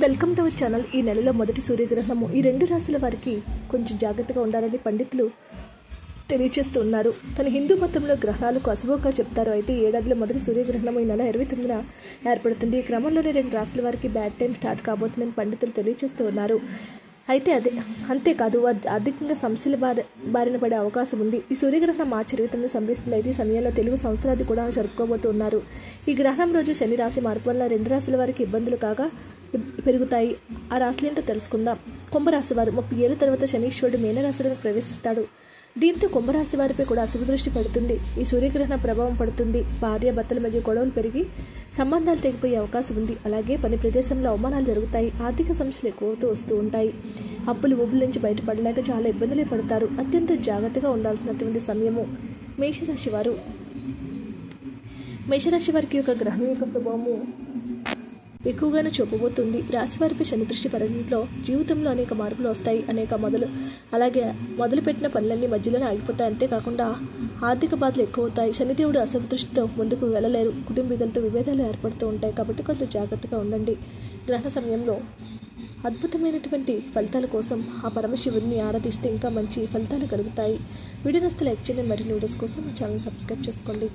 Welcome to our channel. ఈ నెలలో మొదటి సూర్యగ్రహణము ఈ రెండు రాశుల వారికి కొంచెం జాగ్రత్తగా ఉండాలని పండితులు తెలియజేస్తున్నారు. తన హిందూ మతంలో గ్రహణాలకు అశుభంగా చెప్తారు. అయితే ఏడాదిలో మొదటి సూర్యగ్రహణం ఈ నెల 29న ఏర్పడుతుంది. ఈ క్రమంలోనే రెండు రాశుల వారికి బ్యాడ్ టైం స్టార్ట్ కాబోతుందని పండితులు తెలియజేస్తూ ఉన్నారు. అయితే అంతేకాదు ఆర్థికంగా సమస్యల బారిన పడే అవకాశం ఉంది. ఈ సూర్యగ్రహణం మార్చి 29 సంభవిస్తుంది. అయితే ఈ సమయంలో తెలుగు సంవత్సరాది కూడా జరుపుకోబోతున్నారు. ఈ గ్రహణం రోజు శని రాశి మార్పు వల్ల రెండు రాశుల వారికి ఇబ్బందులు కాగా పెరుగుతాయి. ఆ రాశులు ఏంటో తెలుసుకుందాం. కుంభరాశి వారు 30 ఏళ్ల తర్వాత శనీశ్వరుడు మీనరాశిలో ప్రవేశిస్తాడు. దీంతో కుంభరాశి వారిపై కూడా అశుభ దృష్టి పడుతుంది. ఈ సూర్యగ్రహణ ప్రభావం పడుతుంది. భార్య భర్తల మధ్య గొడవలు పెరిగి సంబంధాలు తెగిపోయే అవకాశం ఉంది. అలాగే పని ప్రదేశంలో అవమానాలు జరుగుతాయి. ఆర్థిక సమస్యలు ఎక్కువతో వస్తూ ఉంటాయి. అప్పులు ఊబుల నుంచి బయటపడలేక చాలా ఇబ్బందులే పడతారు. అత్యంత జాగ్రత్తగా ఉండాల్సినటువంటి సమయము. మేషరాశి వారికి యొక్క గ్రహణం యొక్క ప్రభావము ఎక్కువగానే చూపబోతుంది. రాశివారిపై శని దృష్టి పడడంతో జీవితంలో అనేక మార్పులు వస్తాయి. అలాగే మొదలుపెట్టిన పనులన్నీ మధ్యలోనే ఆగిపోతాయి. అంతేకాకుండా ఆర్థిక బాధలు ఎక్కువ అవుతాయి. శనిదేవుడు అశుభ దృష్టితో ముందుకు వెళ్ళలేరు. కుటుంబీకులతో విభేదాలు ఏర్పడుతూ ఉంటాయి. కాబట్టి కొంచెం జాగ్రత్తగా ఉండండి. గ్రహణ సమయంలో అద్భుతమైనటువంటి ఫలితాల కోసం ఆ పరమశివుడిని ఆరాధిస్తే ఇంకా మంచి ఫలితాలు కలుగుతాయి. వీడియో నచ్చితే లైక్ చేయండి. మరిన్ని వీడియోస్ కోసం మా ఛానల్ సబ్స్క్రైబ్ చేసుకోండి.